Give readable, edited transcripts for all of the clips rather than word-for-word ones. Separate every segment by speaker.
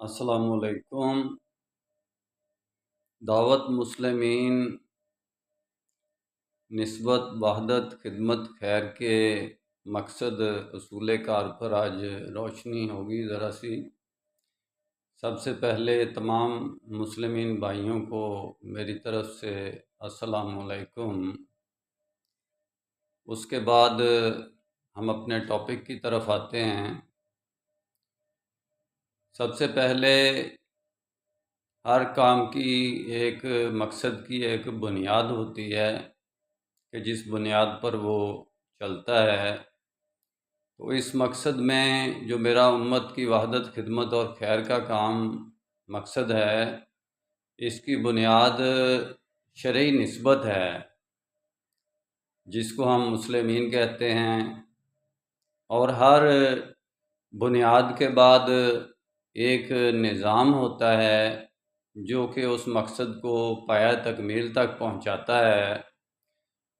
Speaker 1: السلام علیکم۔ دعوت مسلمین نسبت وحدت خدمت خیر کے مقصد اصول کار پر آج روشنی ہوگی ذرا سی۔ سب سے پہلے تمام مسلمین بھائیوں کو میری طرف سے السلام علیکم۔ اس کے بعد ہم اپنے ٹاپک کی طرف آتے ہیں۔ سب سے پہلے ہر کام کی ایک مقصد کی ایک بنیاد ہوتی ہے کہ جس بنیاد پر وہ چلتا ہے، تو اس مقصد میں جو میرا امت کی وحدت خدمت اور خیر کا کام مقصد ہے، اس کی بنیاد شرعی نسبت ہے، جس کو ہم مسلمین کہتے ہیں۔ اور ہر بنیاد کے بعد ایک نظام ہوتا ہے جو کہ اس مقصد کو پایہ تکمیل تک پہنچاتا ہے۔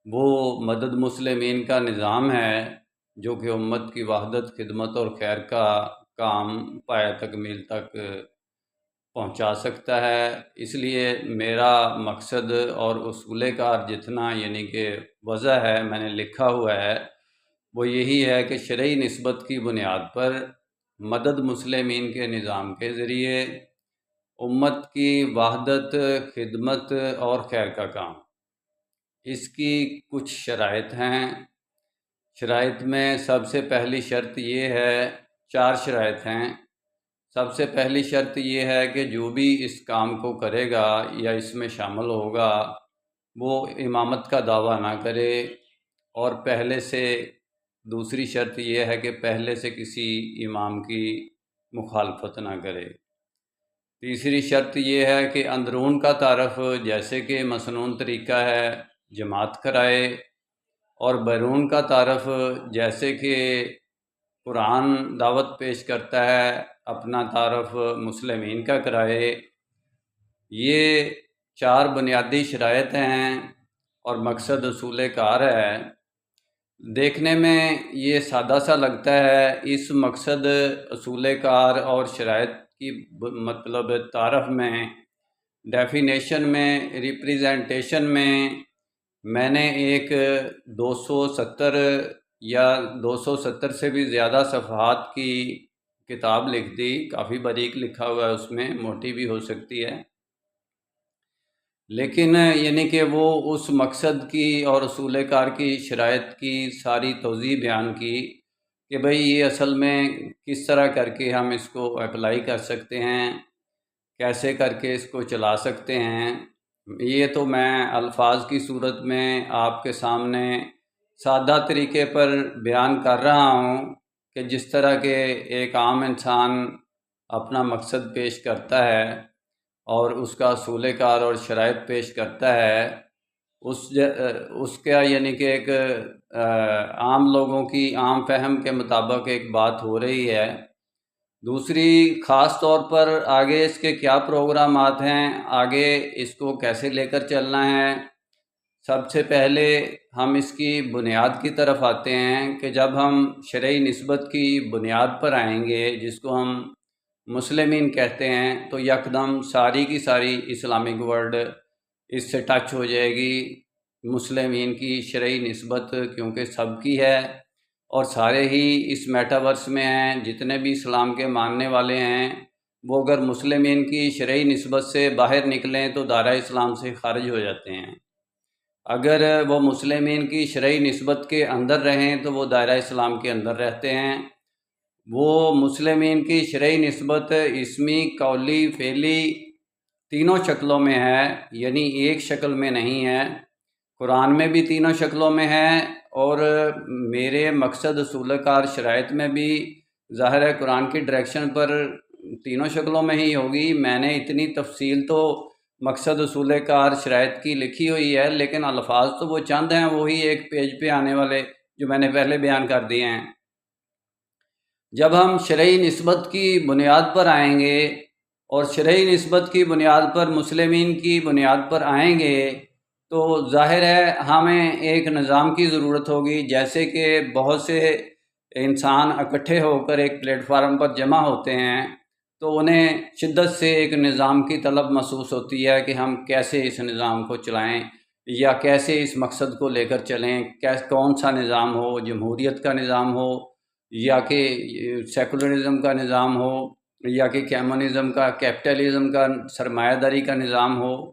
Speaker 1: وہ مدد مسلمین کا نظام ہے جو کہ امت کی وحدت خدمت اور خیر کا کام پایہ تکمیل تک پہنچا سکتا ہے۔ اس لیے میرا مقصد اور اصول کار جتنا یعنی کہ وضع ہے، میں نے لکھا ہوا ہے، وہ یہی ہے کہ شرعی نسبت کی بنیاد پر مدد مسلمین کے نظام کے ذریعے امت کی وحدت خدمت اور خیر کا کام۔ اس کی کچھ شرائط ہیں۔ شرائط میں سب سے پہلی شرط یہ ہے، 4 شرائط ہیں۔ سب سے پہلی شرط یہ ہے کہ جو بھی اس کام کو کرے گا یا اس میں شامل ہوگا، وہ امامت کا دعویٰ نہ کرے، اور پہلے سے دوسری شرط یہ ہے کہ پہلے سے کسی امام کی مخالفت نہ کرے۔ تیسری شرط یہ ہے کہ اندرون کا تعارف جیسے کہ مسنون طریقہ ہے جماعت کرائے، اور بیرون کا تعارف جیسے کہ قرآن دعوت پیش کرتا ہے اپنا تعارف مسلمین کا کرائے۔ یہ 4 بنیادی شرائط ہیں اور مقصد اصول کار ہے۔ دیکھنے میں یہ سادہ سا لگتا ہے۔ اس مقصد اصول کار اور شرائط کی مطلب تعارف میں، ڈیفینیشن میں، ریپریزنٹیشن میں نے ایک 270 یا 270 سے بھی زیادہ صفحات کی کتاب لکھ دی۔ کافی باریک لکھا ہوا ہے، اس میں موٹی بھی ہو سکتی ہے، لیکن یعنی کہ وہ اس مقصد کی اور اصول کار کی شرائط کی ساری توضیح بیان کی کہ بھئی یہ اصل میں کس طرح کر کے ہم اس کو اپلائی کر سکتے ہیں، کیسے کر کے اس کو چلا سکتے ہیں۔ یہ تو میں الفاظ کی صورت میں آپ کے سامنے سادہ طریقے پر بیان کر رہا ہوں کہ جس طرح کہ ایک عام انسان اپنا مقصد پیش کرتا ہے اور اس کا اصول کار اور شرائط پیش کرتا ہے، اس کا یعنی کہ ایک عام لوگوں کی عام فہم کے مطابق ایک بات ہو رہی ہے۔ دوسری خاص طور پر آگے اس کے کیا پروگرامات ہیں، آگے اس کو کیسے لے کر چلنا ہے۔ سب سے پہلے ہم اس کی بنیاد کی طرف آتے ہیں کہ جب ہم شرعی نسبت کی بنیاد پر آئیں گے، جس کو ہم مسلمین کہتے ہیں، تو یکدم ساری کی ساری اسلامک ورلڈ اس سے ٹچ ہو جائے گی۔ مسلمین کی شرعی نسبت کیونکہ سب کی ہے اور سارے ہی اس میٹاورس میں ہیں، جتنے بھی اسلام کے ماننے والے ہیں، وہ اگر مسلمین کی شرعی نسبت سے باہر نکلیں تو دائرہ اسلام سے خارج ہو جاتے ہیں۔ اگر وہ مسلمین کی شرعی نسبت کے اندر رہیں تو وہ دائرہ اسلام کے اندر رہتے ہیں۔ وہ مسلمین کی شرعی نسبت اسمی، قولی، فعلی تینوں شکلوں میں ہے، یعنی ایک شکل میں نہیں ہے۔ قرآن میں بھی تینوں شکلوں میں ہے، اور میرے مقصد اصول کار شرائط میں بھی ظاہر ہے قرآن کی ڈائریکشن پر تینوں شکلوں میں ہی ہوگی۔ میں نے اتنی تفصیل تو مقصد اصول کار شرائط کی لکھی ہوئی ہے، لیکن الفاظ تو وہ چند ہیں، وہی ایک پیج پہ آنے والے جو میں نے پہلے بیان کر دیے ہیں۔ جب ہم شرعی نسبت کی بنیاد پر آئیں گے اور شرعی نسبت کی بنیاد پر مسلمین کی بنیاد پر آئیں گے تو ظاہر ہے ہمیں ایک نظام کی ضرورت ہوگی۔ جیسے کہ بہت سے انسان اکٹھے ہو کر ایک پلیٹ فارم پر جمع ہوتے ہیں تو انہیں شدت سے ایک نظام کی طلب محسوس ہوتی ہے کہ ہم کیسے اس نظام کو چلائیں یا کیسے اس مقصد کو لے کر چلیں، کون سا نظام ہو، جمہوریت کا نظام ہو یا کہ سیکولرزم کا نظام ہو یا کہ کمیونزم کا، کیپٹلزم کا، سرمایہ داری کا نظام ہو،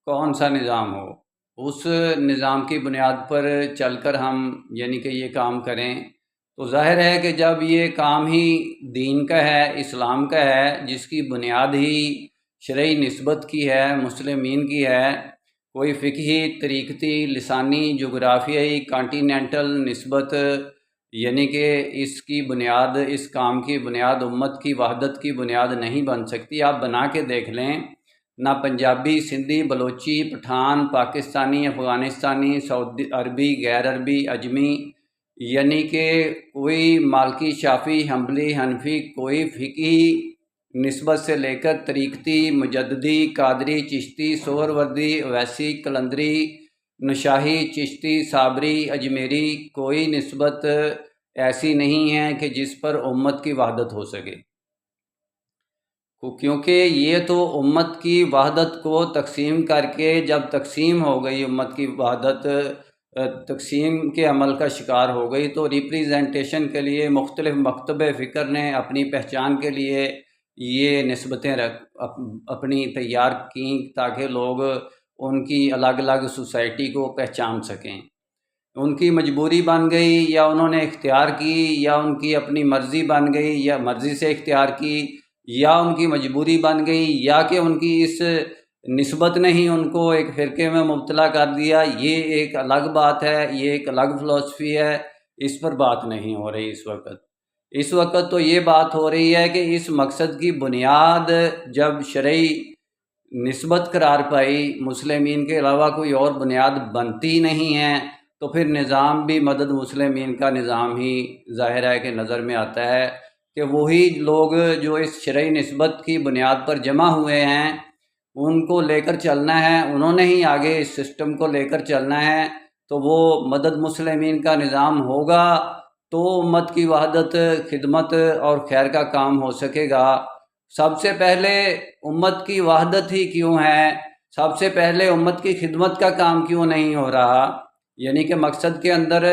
Speaker 1: کون سا نظام ہو، اس نظام کی بنیاد پر چل کر ہم یعنی کہ یہ کام کریں تو ظاہر ہے کہ جب یہ کام ہی دین کا ہے، اسلام کا ہے، جس کی بنیاد ہی شرعی نسبت کی ہے، مسلمین کی ہے، کوئی فقہی، طریقتی، لسانی، جغرافیائی، کانٹیننٹل نسبت، یعنی کہ اس کی بنیاد، اس کام کی بنیاد امت کی وحدت کی بنیاد نہیں بن سکتی۔ آپ بنا کے دیکھ لیں، نہ پنجابی، سندھی، بلوچی، پٹھان، پاکستانی، افغانستانی، سعودی عربی، غیر عربی، اجمی، یعنی کہ کوئی مالکی، شافعی، حنبلی، حنفی، کوئی فقہی نسبت سے لے کر طریقتی، مجددی، قادری، چشتی، سہروردی، اویسی، قلندری، نشاہی، چشتی، صابری، اجمیری، کوئی نسبت ایسی نہیں ہے کہ جس پر امت کی وحدت ہو سکے، کیونکہ یہ تو امت کی وحدت کو تقسیم کر کے جب تقسیم ہو گئی، امت کی وحدت تقسیم کے عمل کا شکار ہو گئی، تو ریپریزنٹیشن کے لیے مختلف مکتب فکر نے اپنی پہچان کے لیے یہ نسبتیں اپنی تیار کیں تاکہ لوگ ان کی الگ الگ سوسائٹی کو پہچان سکیں۔ ان کی مجبوری بن گئی یا انہوں نے اختیار کی یا ان کی اپنی مرضی بن گئی یا مرضی سے اختیار کی یا ان کی مجبوری بن گئی یا کہ ان کی اس نسبت نے ہی ان کو ایک فرقے میں مبتلا کر دیا، یہ ایک الگ بات ہے، یہ ایک الگ فلسفی ہے، اس پر بات نہیں ہو رہی اس وقت تو یہ بات ہو رہی ہے کہ اس مقصد کی بنیاد جب شرعی نسبت قرار پائی، مسلمین کے علاوہ کوئی اور بنیاد بنتی نہیں ہے، تو پھر نظام بھی مدد مسلمین کا نظام ہی ظاہر ہے کہ نظر میں آتا ہے کہ وہی لوگ جو اس شرعی نسبت کی بنیاد پر جمع ہوئے ہیں ان کو لے کر چلنا ہے، انہوں نے ہی آگے اس سسٹم کو لے کر چلنا ہے، تو وہ مدد مسلمین کا نظام ہوگا تو امت کی وحدت، خدمت اور خیر کا کام ہو سکے گا۔ سب سے پہلے امت کی وحدت ہی کیوں ہے، سب سے پہلے امت کی خدمت کا کام کیوں نہیں ہو رہا، یعنی کہ مقصد کے اندر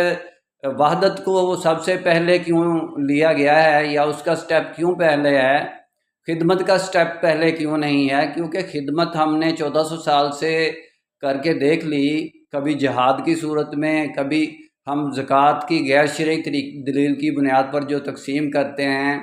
Speaker 1: وحدت کو سب سے پہلے کیوں لیا گیا ہے یا اس کا سٹیپ کیوں پہلے ہے، خدمت کا سٹیپ پہلے کیوں نہیں ہے؟ کیونکہ خدمت ہم نے 1400 سال سے کر کے دیکھ لی، کبھی جہاد کی صورت میں، کبھی ہم زکوٰۃ کی غیر شرعی دلیل کی بنیاد پر جو تقسیم کرتے ہیں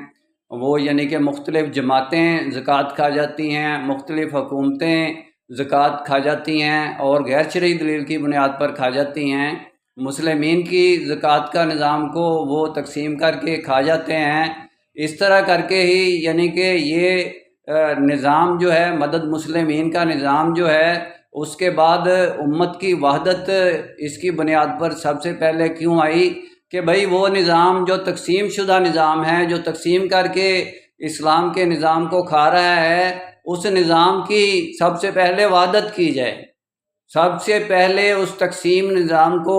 Speaker 1: وہ یعنی کہ مختلف جماعتیں زکوٰۃ کھا جاتی ہیں، مختلف حکومتیں زکوٰۃ کھا جاتی ہیں اور غیر شرعی دلیل کی بنیاد پر کھا جاتی ہیں، مسلمین کی زکوٰۃ کا نظام کو وہ تقسیم کر کے کھا جاتے ہیں۔ اس طرح کر کے ہی یعنی کہ یہ نظام جو ہے مدد مسلمین کا نظام جو ہے، اس کے بعد امت کی وحدت اس کی بنیاد پر سب سے پہلے کیوں آئی کہ بھئی وہ نظام جو تقسیم شدہ نظام ہے، جو تقسیم کر کے اسلام کے نظام کو کھا رہا ہے، اس نظام کی سب سے پہلے وحدت کی جائے، سب سے پہلے اس تقسیم نظام کو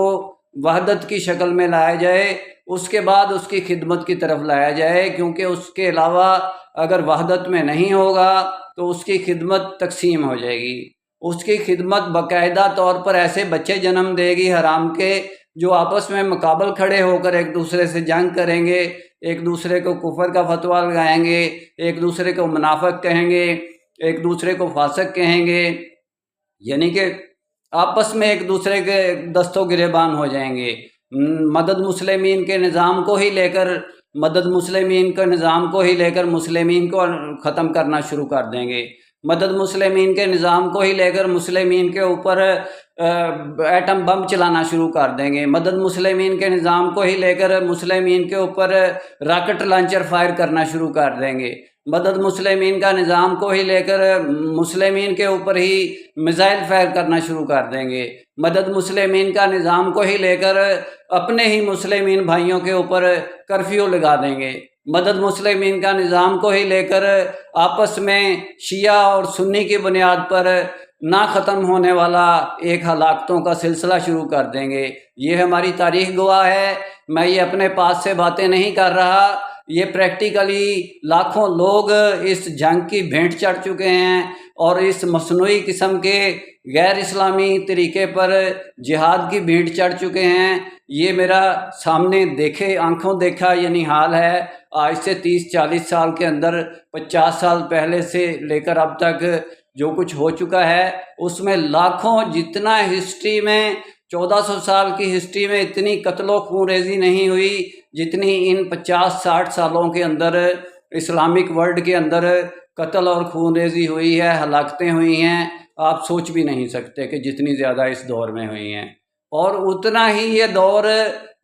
Speaker 1: وحدت کی شکل میں لایا جائے، اس کے بعد اس کی خدمت کی طرف لایا جائے، کیونکہ اس کے علاوہ اگر وحدت میں نہیں ہوگا تو اس کی خدمت تقسیم ہو جائے گی، اس کی خدمت باقاعدہ طور پر ایسے بچے جنم دے گی حرام کے جو آپس میں مقابل کھڑے ہو کر ایک دوسرے سے جنگ کریں گے، ایک دوسرے کو کفر کا فتویٰ لگائیں گے، ایک دوسرے کو منافق کہیں گے، ایک دوسرے کو فاسق کہیں گے، یعنی کہ آپس میں ایک دوسرے کے دست و گریبان ہو جائیں گے۔ مدد مسلمین کے نظام کو ہی لے کر مسلمین کو ختم کرنا شروع کر دیں گے، مدد مسلمین کے نظام کو ہی لے کر مسلمین کے اوپر ایٹم بم چلانا شروع کر دیں گے، مدد مسلمین کے نظام کو ہی لے کر مسلمین کے اوپر راکٹ لانچر فائر کرنا شروع کر دیں گے، مدد مسلمین کا نظام کو ہی لے کر مسلمین کے اوپر ہی میزائل فائر کرنا شروع کر دیں گے، مدد مسلمین کا نظام کو ہی لے کر اپنے ہی مسلمین بھائیوں کے اوپر کرفیو لگا دیں گے، مدد مسلمین کا نظام کو ہی لے کر آپس میں شیعہ اور سنی کی بنیاد پر نہ ختم ہونے والا ایک ہلاکتوں کا سلسلہ شروع کر دیں گے۔ یہ ہماری تاریخ گواہ ہے، میں یہ اپنے پاس سے باتیں نہیں کر رہا، یہ پریکٹیکلی لاکھوں لوگ اس جنگ کی بھینٹ چڑھ چکے ہیں اور اس مصنوعی قسم کے غیر اسلامی طریقے پر جہاد کی بھینٹ چڑھ چکے ہیں۔ یہ میرا سامنے دیکھے آنکھوں دیکھا یعنی حال ہے۔ آج سے 30-40 سال کے اندر 50 سال پہلے سے لے کر اب تک جو کچھ ہو چکا ہے اس میں لاکھوں، جتنا ہسٹری میں 1400 سال کی ہسٹری میں اتنی قتل و خون ریزی نہیں ہوئی جتنی ان 50-60 سالوں کے اندر اسلامک ورلڈ کے اندر قتل اور خون ریزی ہوئی ہے، ہلاکتیں ہوئی ہیں۔ آپ سوچ بھی نہیں سکتے کہ جتنی زیادہ اس دور میں ہوئی ہیں، اور اتنا ہی یہ دور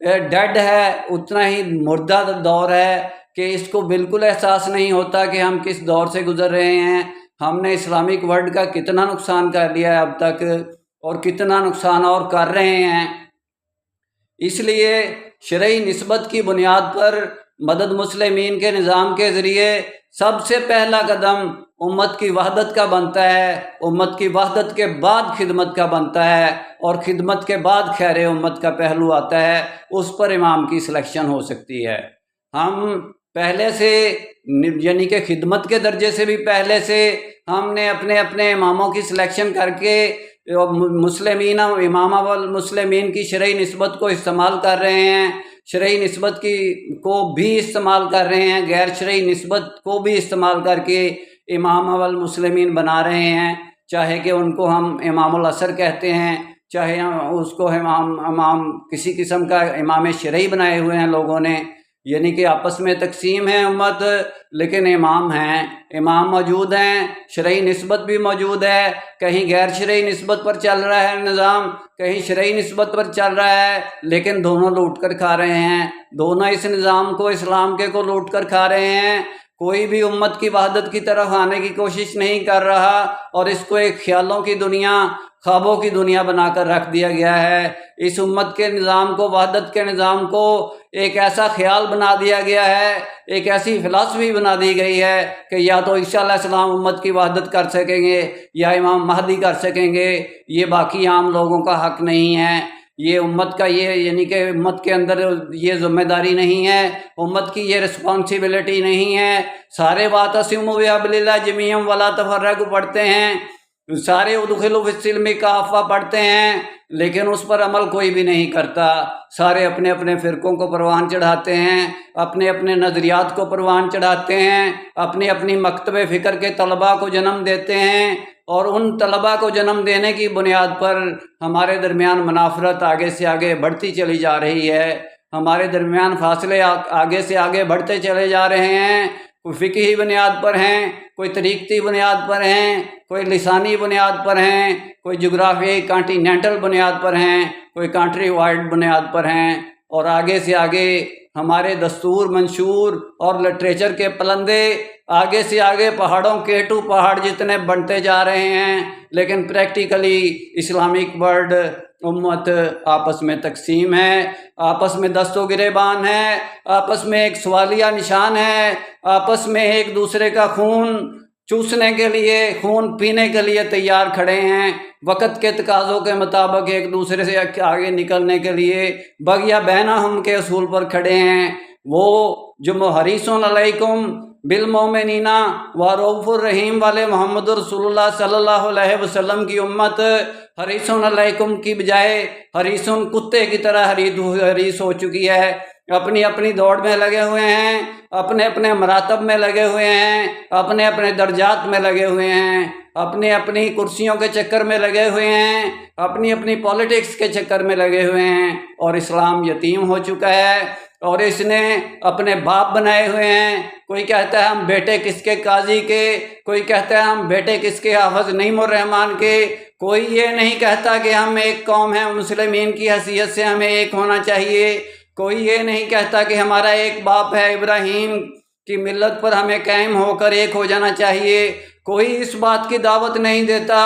Speaker 1: ڈیڈ ہے، اتنا ہی مردہ دور ہے کہ اس کو بالکل احساس نہیں ہوتا کہ ہم کس دور سے گزر رہے ہیں۔ ہم نے اسلامک ورلڈ کا کتنا نقصان کر لیا ہے اب تک، اور کتنا نقصان اور کر رہے ہیں۔ اس لیے شرعی نسبت کی بنیاد پر مدد مسلمین کے نظام کے ذریعے سب سے پہلا قدم امت کی وحدت کا بنتا ہے، امت کی وحدت کے بعد خدمت کا بنتا ہے، اور خدمت کے بعد خیر امت کا پہلو آتا ہے، اس پر امام کی سلیکشن ہو سکتی ہے۔ ہم پہلے سے یعنی کہ خدمت کے درجے سے بھی پہلے سے ہم نے اپنے اپنے اماموں کی سلیکشن کر کے مسلمین امامہ والمسلمین کی شرعی نسبت کو استعمال کر رہے ہیں، شرعی نسبت کو بھی استعمال کر رہے ہیں، غیر شرعی نسبت کو بھی استعمال کر کے امامہ والمسلمین بنا رہے ہیں، چاہے کہ ان کو ہم امام العصر کہتے ہیں، چاہے اس کو امام کسی قسم کا امام شرعی بنائے ہوئے ہیں لوگوں نے، یعنی کہ آپس میں تقسیم ہے امت، لیکن امام ہیں، امام موجود ہیں، شرعی نسبت بھی موجود ہے، کہیں غیر شرعی نسبت پر چل رہا ہے نظام، کہیں شرعی نسبت پر چل رہا ہے، لیکن دونوں لوٹ کر کھا رہے ہیں، دونوں اس نظام کو اسلام کے کو لوٹ کر کھا رہے ہیں۔ کوئی بھی امت کی وحدت کی طرف آنے کی کوشش نہیں کر رہا، اور اس کو ایک خیالوں کی دنیا، خوابوں کی دنیا بنا کر رکھ دیا گیا ہے۔ اس امت کے نظام کو، وحدت کے نظام کو ایک ایسا خیال بنا دیا گیا ہے، ایک ایسی فلسفی بنا دی گئی ہے کہ یا تو عیسیٰ علیہ السلام امت کی وحدت کر سکیں گے یا امام مہدی کر سکیں گے، یہ باقی عام لوگوں کا حق نہیں ہے، یہ امت کا یہ یعنی کہ امت کے اندر یہ ذمہ داری نہیں ہے، امت کی یہ رسپانسبلٹی نہیں ہے۔ سارے واعتصموا بحبل اللہ جمیعا ولا تفرقوا پڑھتے ہیں، سارے ادخلوا فی السلم کافہ پڑھتے ہیں، لیکن اس پر عمل کوئی بھی نہیں کرتا۔ سارے اپنے اپنے فرقوں کو پروان چڑھاتے ہیں، اپنے اپنے نظریات کو پروان چڑھاتے ہیں، اپنی اپنی مکتب فکر کے طلباء کو جنم دیتے ہیں، اور ان طلباء کو جنم دینے کی بنیاد پر ہمارے درمیان منافرت آگے سے آگے بڑھتی چلی جا رہی ہے، ہمارے درمیان فاصلے آگے سے آگے بڑھتے چلے جا رہے ہیں۔ کوئی فقہی بنیاد پر ہیں، کوئی طریقتی بنیاد پر ہیں، کوئی لسانی بنیاد پر ہیں، کوئی جغرافیائی کانٹیننٹل بنیاد پر ہیں، کوئی کنٹری وائڈ بنیاد پر ہیں، اور آگے سے آگے ہمارے دستور منشور اور لٹریچر کے پلندے آگے سے آگے پہاڑوں کے پہاڑ جتنے بنتے جا رہے ہیں، لیکن پریکٹیکلی اسلامک ورلڈ امت آپس میں تقسیم ہے، آپس میں دست و گریبان ہے، آپس میں ایک سوالیہ نشان ہے، آپس میں ایک دوسرے کا خون چوسنے کے لیے، خون پینے کے لیے تیار کھڑے ہیں، وقت کے تقاضوں کے مطابق ایک دوسرے سے آگے نکلنے کے لیے بغیہ بینہم کے اصول پر کھڑے ہیں۔ وہ جو حریص علیکم بالمؤمنین ورؤوف الرحیم والے محمد رسول اللہ صلی اللہ علیہ وسلم کی امت حریص علیکم کی بجائے حریص کتے کی طرح حریص ہو چکی ہے، اپنی اپنی دوڑ میں لگے ہوئے ہیں، اپنے اپنے مراتب میں لگے ہوئے ہیں، اپنے اپنے درجات میں لگے ہوئے ہیں، اپنی اپنی کرسیوں کے چکر میں لگے ہوئے ہیں، اپنی اپنی پالیٹکس کے چکر میں لگے ہوئے ہیں، اور اسلام یتیم ہو چکا ہے، اور اس نے اپنے باپ بنائے ہوئے ہیں۔ کوئی کہتا ہے ہم بیٹے کس کے قاضی کے، کوئی کہتا ہے ہم بیٹے کس کے حافظ نعیم الرحمن کے، کوئی یہ نہیں کہتا کہ ہم ایک قوم ہیں، مسلمین کی حیثیت سے ہمیں ایک ہونا چاہیے، کوئی یہ نہیں کہتا کہ ہمارا ایک باپ ہے، ابراہیم کی ملت پر ہمیں قائم ہو کر ایک ہو جانا چاہیے، کوئی اس بات کی دعوت نہیں دیتا۔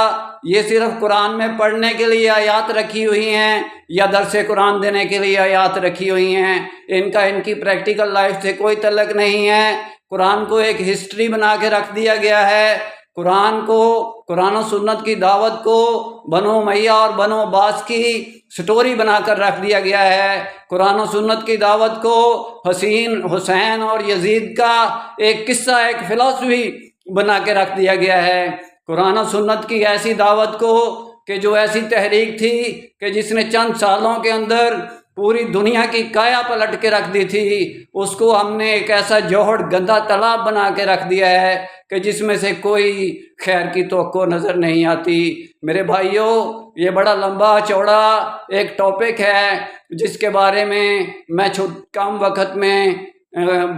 Speaker 1: یہ صرف قرآن میں پڑھنے کے لیے آیات رکھی ہوئی ہیں یا درس قرآن دینے کے لیے آیات رکھی ہوئی ہیں، ان کی پریکٹیکل لائف سے کوئی تعلق نہیں ہے۔ قرآن کو ایک ہسٹری بنا کے رکھ دیا گیا ہے، قرآن کو، قرآن و سنت کی دعوت کو بنو امیہ اور بنو عباس کی سٹوری بنا کر رکھ دیا گیا ہے۔ قرآن و سنت کی دعوت کو حسین اور یزید کا ایک قصہ، ایک فلسفی بنا کے رکھ دیا گیا ہے۔ قرآن و سنت کی ایسی دعوت کو کہ جو ایسی تحریک تھی کہ جس نے چند سالوں کے اندر پوری دنیا کی کایا پلٹ کے رکھ دی تھی، اس کو ہم نے ایک ایسا جوہڑ گندا تالاب بنا کے رکھ دیا ہے کہ جس میں سے کوئی خیر کی توقع نظر نہیں آتی۔ میرے بھائیوں، یہ بڑا لمبا چوڑا ایک ٹاپک ہے جس کے بارے میں کم وقت میں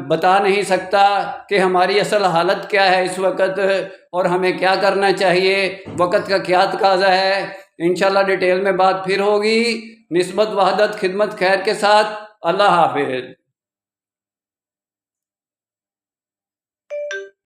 Speaker 1: بتا نہیں سکتا کہ ہماری اصل حالت کیا ہے اس وقت اور ہمیں کیا کرنا چاہیے، وقت کا کیا تقاضا ہے۔ انشاءاللہ ڈیٹیل میں بات پھر ہوگی۔ نسبت وحدت خدمت خیر کے ساتھ، اللہ حافظ۔